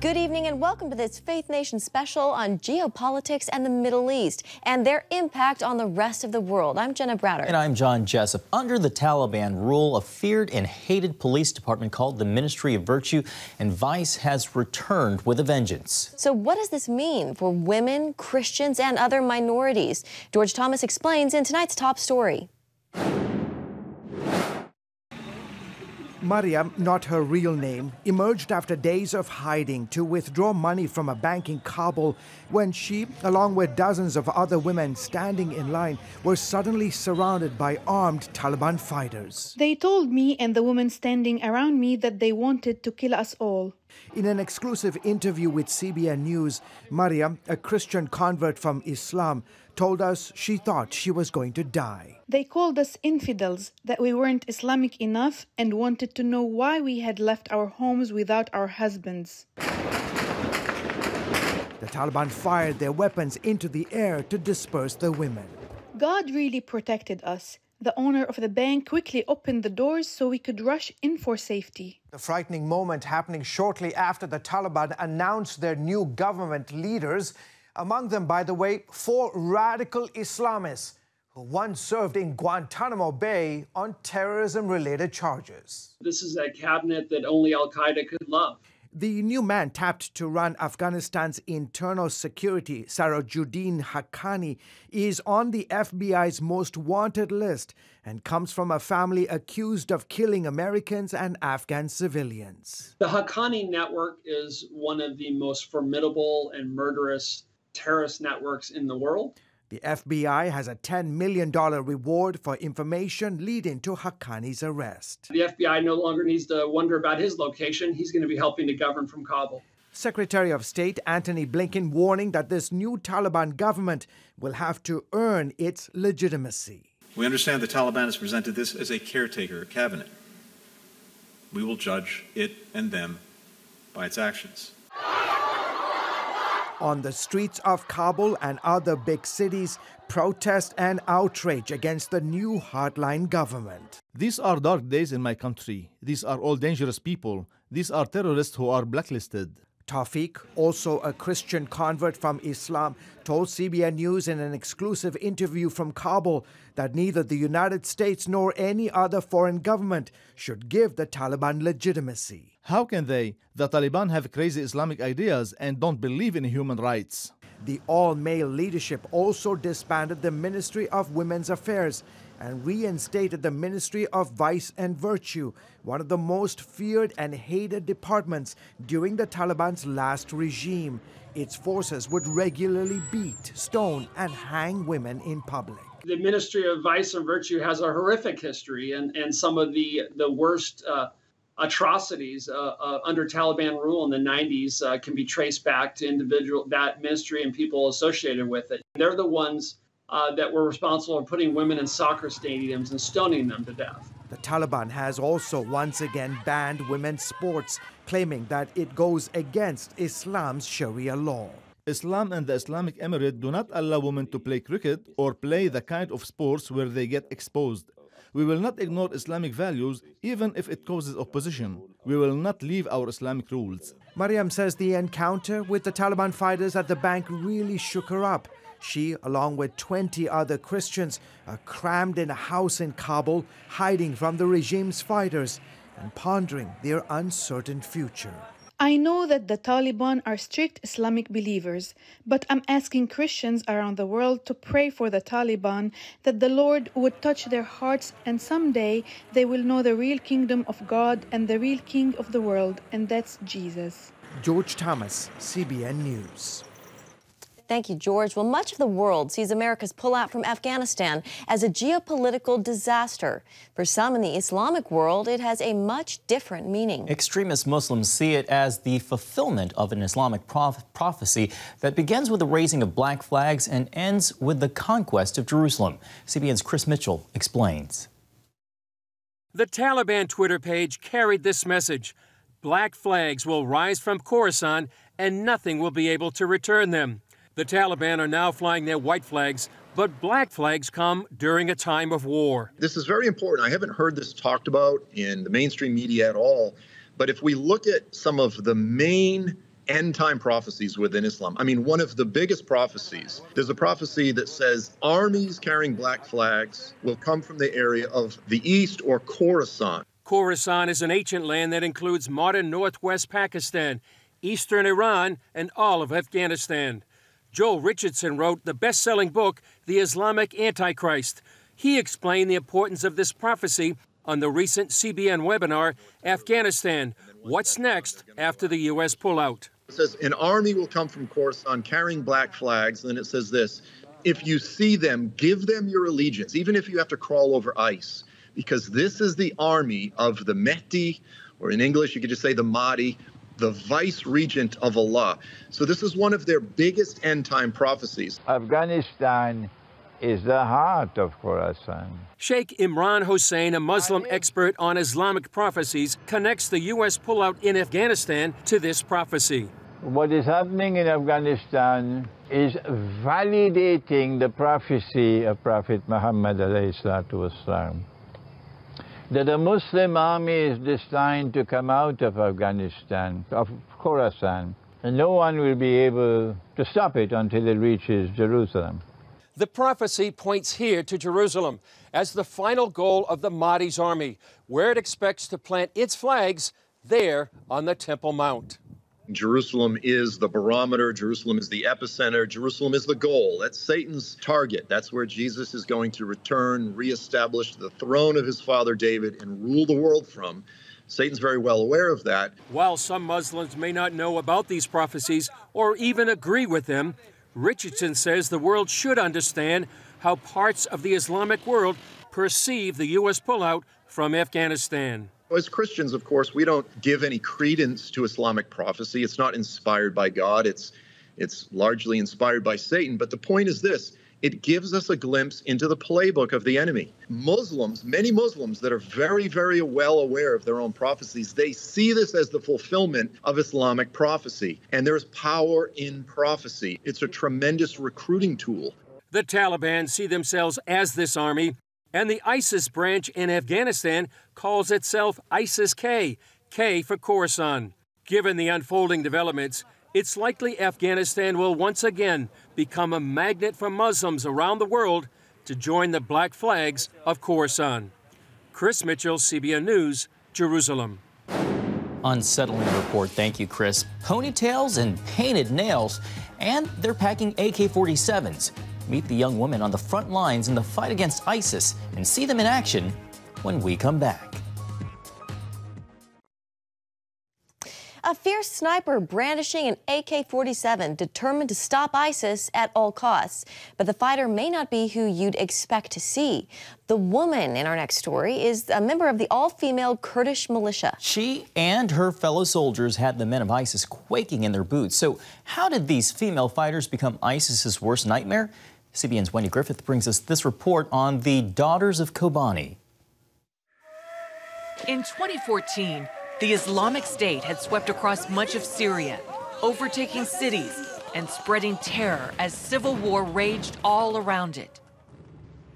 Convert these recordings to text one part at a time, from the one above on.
Good evening and welcome to this Faith Nation special on geopolitics and the Middle East and their impact on the rest of the world. I'm Jenna Browder. And I'm John Jessup. Under the Taliban rule, a feared and hated police department called the Ministry of Virtue and Vice has returned with a vengeance. So what does this mean for women, Christians, and other minorities? George Thomas explains in tonight's top story. Mariam, not her real name, emerged after days of hiding to withdraw money from a bank in Kabul when she, along with dozens of other women standing in line, were suddenly surrounded by armed Taliban fighters. They told me and the women standing around me that they wanted to kill us all. In an exclusive interview with CBN News, Mariam, a Christian convert from Islam, told us she thought she was going to die. They called us infidels, that we weren't Islamic enough, and wanted to know why we had left our homes without our husbands. The Taliban fired their weapons into the air to disperse the women. God really protected us. The owner of the bank quickly opened the doors so we could rush in for safety. The frightening moment happening shortly after the Taliban announced their new government leaders. Among them, by the way, 4 radical Islamists who once served in Guantanamo Bay on terrorism-related charges. This is a cabinet that only al-Qaeda could love. The new man tapped to run Afghanistan's internal security, Sirajuddin Haqqani, is on the FBI's most wanted list and comes from a family accused of killing Americans and Afghan civilians. The Haqqani network is one of the most formidable and murderous terrorist networks in the world. The FBI has a $10 million reward for information leading to Haqqani's arrest. The FBI no longer needs to wonder about his location. He's going to be helping to govern from Kabul. Secretary of State Antony Blinken warning that this new Taliban government will have to earn its legitimacy. We understand the Taliban has presented this as a caretaker cabinet. We will judge it and them by its actions. On the streets of Kabul and other big cities, protest and outrage against the new hardline government. These are dark days in my country. These are all dangerous people. These are terrorists who are blacklisted. Tawfiq, also a Christian convert from Islam, told CBN News in an exclusive interview from Kabul that neither the United States nor any other foreign government should give the Taliban legitimacy. How can they? The Taliban have crazy Islamic ideas and don't believe in human rights. The all-male leadership also disbanded the Ministry of Women's Affairs and reinstated the Ministry of Vice and Virtue, one of the most feared and hated departments during the Taliban's last regime. Its forces would regularly beat, stone, and hang women in public. The Ministry of Vice and Virtue has a horrific history, and some of the worst atrocities under Taliban rule in the 90s can be traced back to that ministry and people associated with it. They're the ones that were responsible for putting women in soccer stadiums and stoning them to death. The Taliban has also once again banned women's sports, claiming that it goes against Islam's Sharia law. Islam and the Islamic Emirate do not allow women to play cricket or play the kind of sports where they get exposed. We will not ignore Islamic values, even if it causes opposition. We will not leave our Islamic rules. Mariam says the encounter with the Taliban fighters at the bank really shook her up. She, along with 20 other Christians, are crammed in a house in Kabul, hiding from the regime's fighters and pondering their uncertain future. I know that the Taliban are strict Islamic believers, but I'm asking Christians around the world to pray for the Taliban, that the Lord would touch their hearts and someday they will know the real kingdom of God and the real king of the world, and that's Jesus. George Thomas, CBN News. Thank you, George. Well, much of the world sees America's pullout from Afghanistan as a geopolitical disaster. For some in the Islamic world, it has a much different meaning. Extremist Muslims see it as the fulfillment of an Islamic prophecy that begins with the raising of black flags and ends with the conquest of Jerusalem. CBN's Chris Mitchell explains. The Taliban Twitter page carried this message: black flags will rise from Khorasan and nothing will be able to return them. The Taliban are now flying their white flags, but black flags come during a time of war. This is very important. I haven't heard this talked about in the mainstream media at all. But if we look at some of the main end-time prophecies within Islam. I mean, one of the biggest prophecies, there's a prophecy that says armies carrying black flags will come from the area of the east or Khorasan. Khorasan is an ancient land that includes modern northwest Pakistan, eastern Iran, and all of Afghanistan. Joel Richardson wrote the best-selling book, The Islamic Antichrist. He explained the importance of this prophecy on the recent CBN webinar, Afghanistan, What's Next After the U.S. Pullout? It says, an army will come from Khorasan carrying black flags. And then it says this, if you see them, give them your allegiance, even if you have to crawl over ice, because this is the army of the Mehdi, or in English, you could just say the Mahdi, the vice regent of Allah. So this is one of their biggest end-time prophecies. Afghanistan is the heart of Khorasan. Sheikh Imran Hossein, a Muslim expert on Islamic prophecies, connects the U.S. pullout in Afghanistan to this prophecy. What is happening in Afghanistan is validating the prophecy of Prophet Muhammad ﷺ, that a Muslim army is destined to come out of Afghanistan, of Khorasan, and no one will be able to stop it until it reaches Jerusalem. The prophecy points here to Jerusalem as the final goal of the Mahdi's army, where it expects to plant its flags there on the Temple Mount. Jerusalem is the barometer. Jerusalem is the epicenter. Jerusalem is the goal. That's Satan's target. That's where Jesus is going to return, reestablish the throne of his father David, and rule the world from. Satan's very well aware of that. While some Muslims may not know about these prophecies or even agree with them, Richardson says the world should understand how parts of the Islamic world perceive the U.S. pullout from Afghanistan. As Christians, of course, we don't give any credence to Islamic prophecy. It's not inspired by God. It's largely inspired by Satan. But the point is this. It gives us a glimpse into the playbook of the enemy. Muslims, many Muslims that are very, very well aware of their own prophecies, they see this as the fulfillment of Islamic prophecy. And there's power in prophecy. It's a tremendous recruiting tool. The Taliban see themselves as this army, and the ISIS branch in Afghanistan calls itself ISIS-K, K for Khorasan. Given the unfolding developments, it's likely Afghanistan will once again become a magnet for Muslims around the world to join the black flags of Khorasan. Chris Mitchell, CBN News, Jerusalem. Unsettling report. Thank you, Chris. Ponytails and painted nails, and they're packing AK-47s. Meet the young women on the front lines in the fight against ISIS and see them in action when we come back. A fierce sniper brandishing an AK-47, determined to stop ISIS at all costs. But the fighter may not be who you'd expect to see. The woman in our next story is a member of the all-female Kurdish militia. She and her fellow soldiers had the men of ISIS quaking in their boots. So how did these female fighters become ISIS's worst nightmare? CBN's Wendy Griffith brings us this report on the Daughters of Kobani. In 2014, the Islamic State had swept across much of Syria, overtaking cities and spreading terror as civil war raged all around it.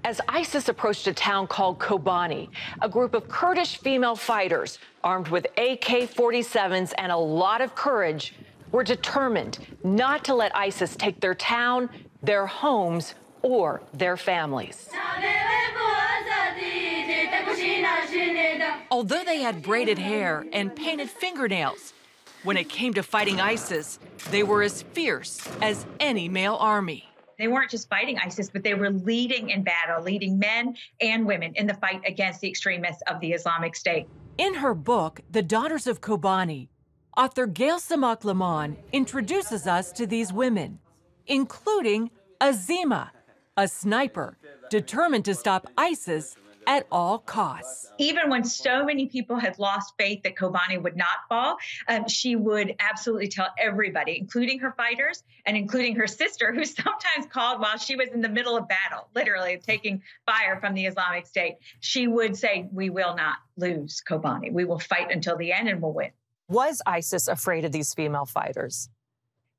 As ISIS approached a town called Kobani, a group of Kurdish female fighters armed with AK-47s and a lot of courage were determined not to let ISIS take their town, their homes, or their families. Although they had braided hair and painted fingernails, when it came to fighting ISIS, they were as fierce as any male army. They weren't just fighting ISIS, but they were leading in battle, leading men and women in the fight against the extremists of the Islamic State. In her book, The Daughters of Kobani, author Gail Samak Lamon introduces us to these women, including Azima, a sniper determined to stop ISIS at all costs. Even when so many people had lost faith that Kobani would not fall, she would absolutely tell everybody, including her fighters and including her sister, who sometimes called while she was in the middle of battle, literally taking fire from the Islamic State. She would say, we will not lose Kobani. We will fight until the end and we'll win. Was ISIS afraid of these female fighters?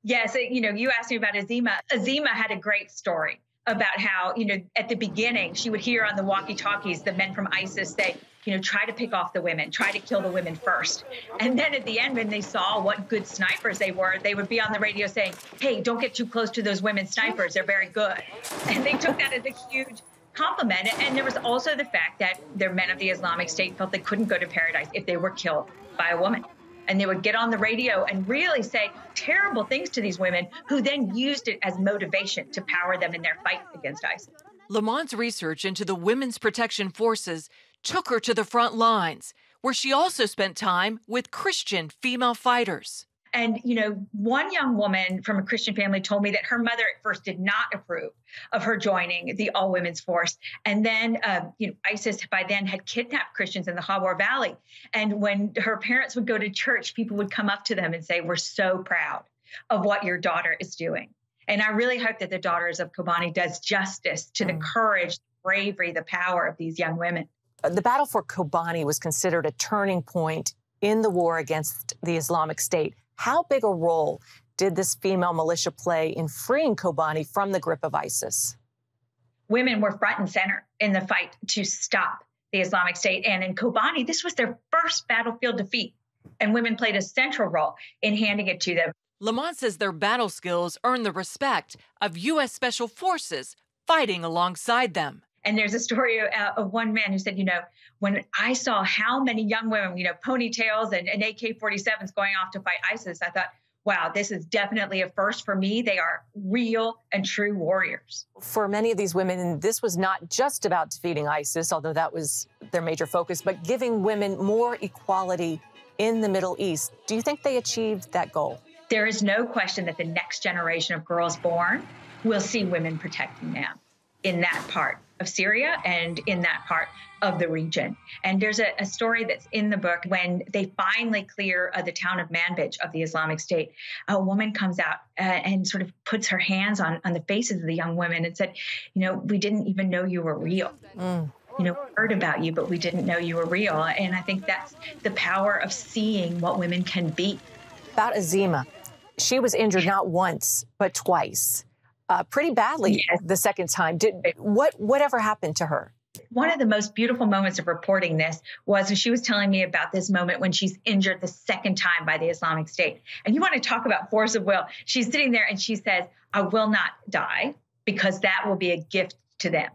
Yes, you asked me about Azima. Azima had a great story about how, at the beginning, she would hear on the walkie-talkies the men from ISIS say, try to pick off the women, try to kill the women first. And then at the end, when they saw what good snipers they were, they would be on the radio saying, hey, don't get too close to those women snipers. They're very good. And they took that as a huge compliment. And there was also the fact that their men of the Islamic State felt they couldn't go to paradise if they were killed by a woman. And they would get on the radio and really say terrible things to these women, who then used it as motivation to power them in their fight against ISIS. Lamont's research into the Women's Protection Forces took her to the front lines, where she also spent time with Christian female fighters. And, one young woman from a Christian family told me that her mother at first did not approve of her joining the all-women's force. And then, ISIS by then had kidnapped Christians in the Hawar Valley. And when her parents would go to church, people would come up to them and say, we're so proud of what your daughter is doing. And I really hope that the Daughters of Kobani does justice to the courage, the bravery, the power of these young women. The battle for Kobani was considered a turning point in the war against the Islamic State. How big a role did this female militia play in freeing Kobani from the grip of ISIS? Women were front and center in the fight to stop the Islamic State. And in Kobani, this was their first battlefield defeat. And women played a central role in handing it to them. Lamont says their battle skills earned the respect of U.S. Special Forces fighting alongside them. And there's a story of one man who said, when I saw how many young women, ponytails and AK-47s going off to fight ISIS, I thought, wow, this is definitely a first for me. They are real and true warriors. For many of these women, this was not just about defeating ISIS, although that was their major focus, but giving women more equality in the Middle East. Do you think they achieved that goal? There is no question that the next generation of girls born will see women protecting them in that part of Syria and in that part of the region. And there's a story that's in the book when they finally clear the town of Manbij of the Islamic State. A woman comes out and sort of puts her hands on the faces of the young women and said, we didn't even know you were real. We heard about you, but we didn't know you were real. And I think that's the power of seeing what women can be. About Azima, she was injured not once, but twice. Pretty badly the second time. Whatever happened to her? One of the most beautiful moments of reporting this was when she was telling me about this moment when she's injured the second time by the Islamic State. And you want to talk about force of will. She's sitting there and she says, I will not die because that will be a gift to them.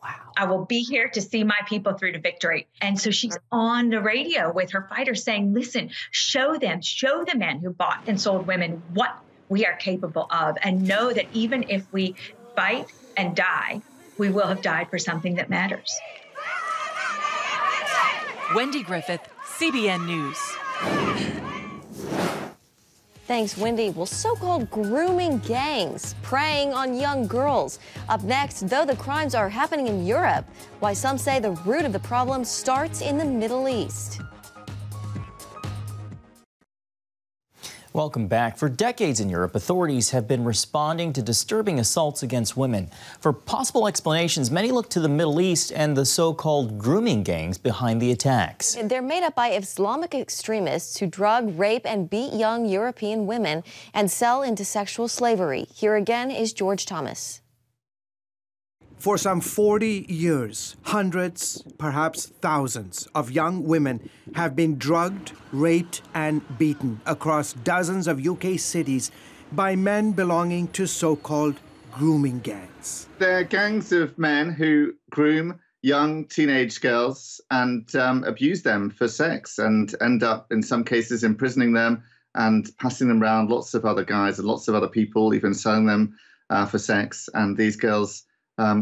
Wow. I will be here to see my people through to victory. And so she's on the radio with her fighters saying, listen, show the men who bought and sold women what we are capable of, and know that even if we fight and die, we will have died for something that matters. Wendy Griffith, CBN News. Thanks, Wendy. Well, so-called grooming gangs preying on young girls. Up next, though the crimes are happening in Europe, why some say the root of the problem starts in the Middle East. Welcome back. For decades in Europe, authorities have been responding to disturbing assaults against women. For possible explanations, many look to the Middle East and the so-called grooming gangs behind the attacks. They're made up by Islamic extremists who drug, rape, and beat young European women and sell into sexual slavery. Here again is George Thomas. For some 40 years, hundreds, perhaps thousands of young women have been drugged, raped, and beaten across dozens of UK cities by men belonging to so-called grooming gangs. They're gangs of men who groom young teenage girls and abuse them for sex and end up, in some cases, imprisoning them and passing them around lots of other guys and lots of other people, even selling them for sex. And these girls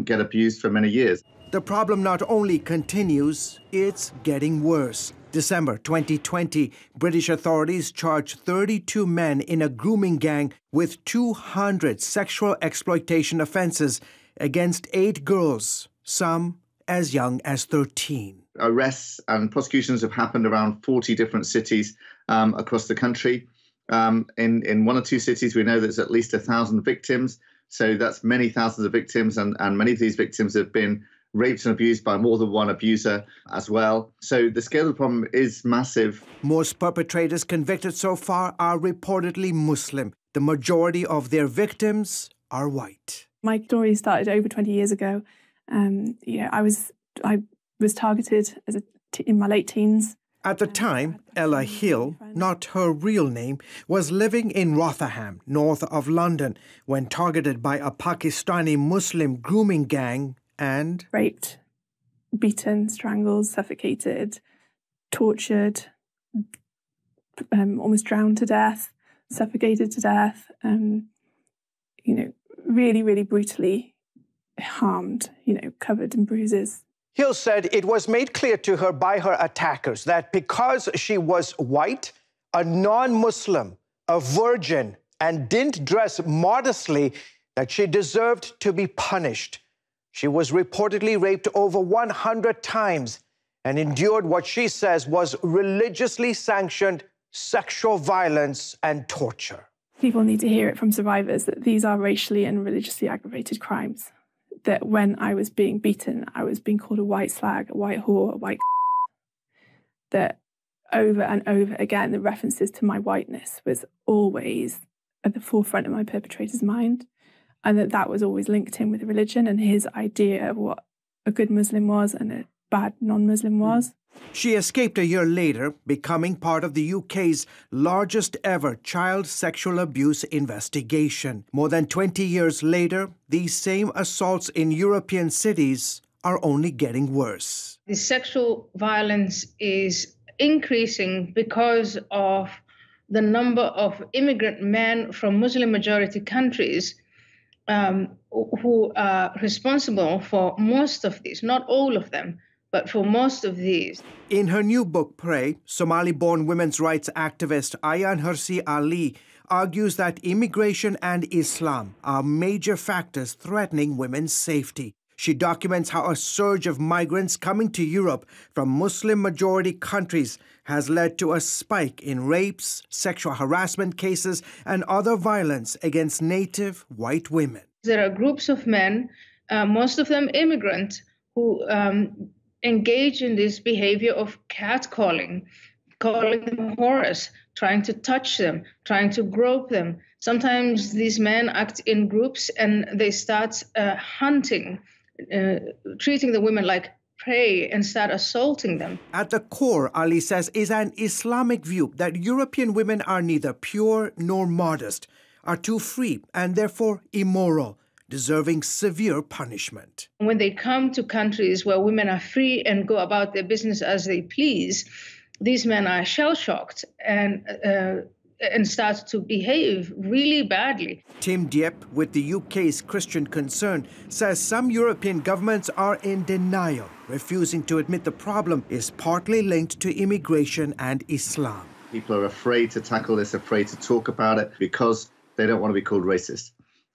get abused for many years. The problem not only continues, it's getting worse. December 2020, British authorities charged 32 men in a grooming gang with 200 sexual exploitation offenses against 8 girls, some as young as 13. Arrests and prosecutions have happened around 40 different cities across the country. In one or two cities, we know there's at least 1,000 victims. So that's many thousands of victims, and many of these victims have been raped and abused by more than one abuser as well. So the scale of the problem is massive. Most perpetrators convicted so far are reportedly Muslim. The majority of their victims are white. My story started over 20 years ago. I was targeted as in my late teens. At the time, Ella Hill, not her real name, was living in Rotherham, north of London, when targeted by a Pakistani Muslim grooming gang and raped, beaten, strangled, suffocated, tortured, almost drowned to death, suffocated to death, really, really brutally harmed, covered in bruises. Hill said it was made clear to her by her attackers that because she was white, a non-Muslim, a virgin, and didn't dress modestly, that she deserved to be punished. She was reportedly raped over 100 times and endured what she says was religiously sanctioned sexual violence and torture. People need to hear it from survivors that these are racially and religiously aggravated crimes. That when I was being beaten, I was being called a white slag, a white whore, a white that over and over again, the references to my whiteness was always at the forefront of my perpetrator's mind, and that was always linked in with religion and his idea of what a good Muslim was and a bad non-Muslim was. She escaped a year later, becoming part of the UK's largest ever child sexual abuse investigation. More than 20 years later, these same assaults in European cities are only getting worse. The sexual violence is increasing because of the number of immigrant men from Muslim-majority countries who are responsible for most of these, not all of them, but for most of these. In her new book, Pray, Somali-born women's rights activist Ayan Hirsi Ali argues that immigration and Islam are major factors threatening women's safety. She documents how a surge of migrants coming to Europe from Muslim-majority countries has led to a spike in rapes, sexual harassment cases, and other violence against native white women. There are groups of men, most of them immigrant, who engage in this behavior of catcalling, calling them whores, trying to touch them, trying to grope them. Sometimes these men act in groups and they start hunting, treating the women like prey and start assaulting them. At the core, Ali says, is an Islamic view that European women are neither pure nor modest, are too free and therefore immoral, deserving severe punishment. When they come to countries where women are free and go about their business as they please, these men are shell-shocked and start to behave really badly. Tim Dieppe, with the UK's Christian Concern, says some European governments are in denial, refusing to admit the problem is partly linked to immigration and Islam. People are afraid to tackle this, afraid to talk about it because they don't want to be called racist.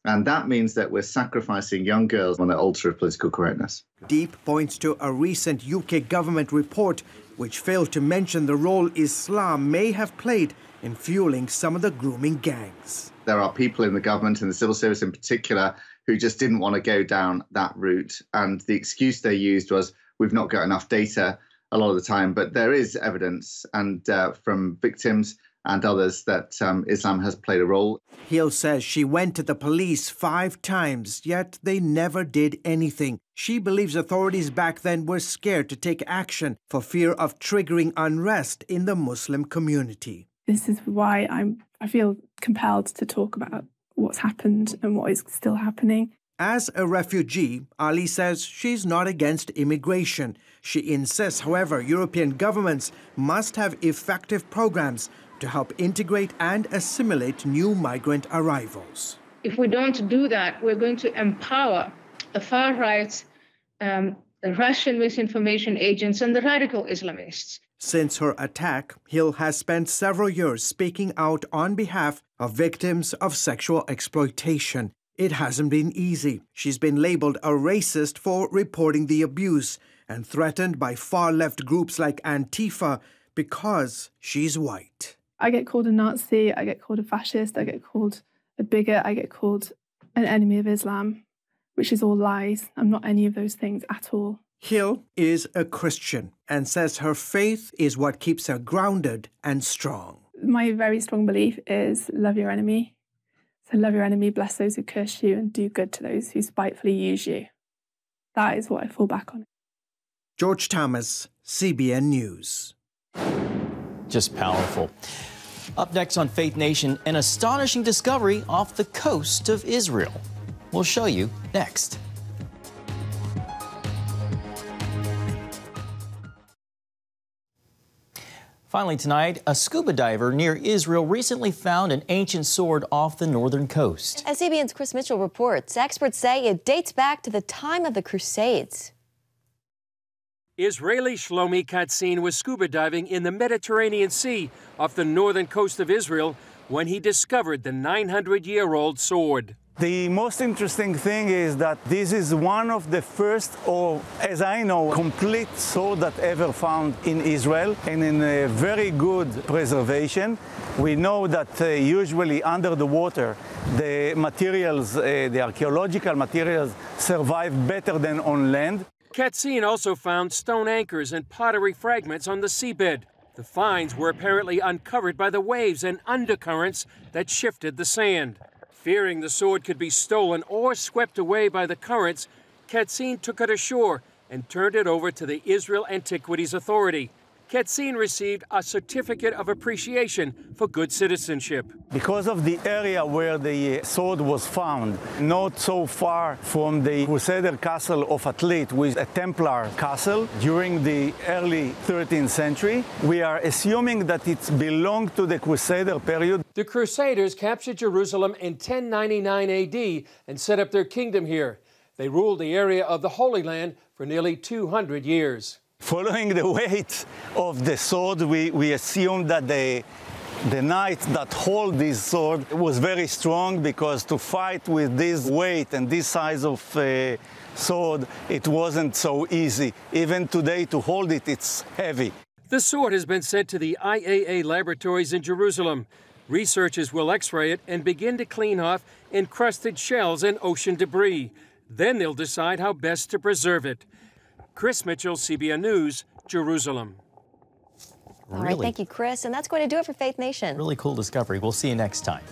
And that means that we're sacrificing young girls on the altar of political correctness. Deep points to a recent UK government report which failed to mention the role Islam may have played in fueling some of the grooming gangs. There are people in the government and the civil service in particular who just didn't want to go down that route. And the excuse they used was, we've not got enough data a lot of the time. But there is evidence and from victims and others that Islam has played a role. Hill says she went to the police 5 times, yet they never did anything. She believes authorities back then were scared to take action for fear of triggering unrest in the Muslim community. This is why I feel compelled to talk about what's happened and what is still happening. As a refugee, Ali says she's not against immigration. She insists, however, European governments must have effective programs to help integrate and assimilate new migrant arrivals. If we don't do that, we're going to empower the far right, the Russian misinformation agents, and the radical Islamists. Since her attack, Hill has spent several years speaking out on behalf of victims of sexual exploitation. It hasn't been easy. She's been labeled a racist for reporting the abuse and threatened by far-left groups like Antifa because she's white. I get called a Nazi, I get called a fascist, I get called a bigot, I get called an enemy of Islam, which is all lies. I'm not any of those things at all. Hill is a Christian and says her faith is what keeps her grounded and strong. My very strong belief is love your enemy. So love your enemy, bless those who curse you, and do good to those who spitefully use you. That is what I fall back on. George Thomas, CBN News. Just powerful. Up next on Faith Nation, an astonishing discovery off the coast of Israel. We'll show you next. Finally tonight, a scuba diver near Israel recently found an ancient sword off the northern coast. As CBN's Chris Mitchell reports, experts say it dates back to the time of the Crusades. Israeli Shlomi Katzin was scuba diving in the Mediterranean Sea off the northern coast of Israel when he discovered the 900-year-old sword. The most interesting thing is that this is one of the first, or as I know, complete sword that ever found in Israel and in a very good preservation. We know that usually under the water, the materials, the archaeological materials survive better than on land. Katzin also found stone anchors and pottery fragments on the seabed. The finds were apparently uncovered by the waves and undercurrents that shifted the sand. Fearing the sword could be stolen or swept away by the currents, Katzin took it ashore and turned it over to the Israel Antiquities Authority. Katzin received a certificate of appreciation for good citizenship. Because of the area where the sword was found, not so far from the Crusader castle of Atlit, which is a Templar castle during the early 13th century, we are assuming that it belonged to the Crusader period. The Crusaders captured Jerusalem in 1099 AD and set up their kingdom here. They ruled the area of the Holy Land for nearly 200 years. Following the weight of the sword, we assume that the knight that hold this sword was very strong, because to fight with this weight and this size of sword, it wasn't so easy. Even today, to hold it, it's heavy. The sword has been sent to the IAA laboratories in Jerusalem. Researchers will x-ray it and begin to clean off encrusted shells and ocean debris. Then they'll decide how best to preserve it. Chris Mitchell, CBN News, Jerusalem. All right, thank you, Chris. And that's going to do it for Faith Nation. Really cool discovery. We'll see you next time.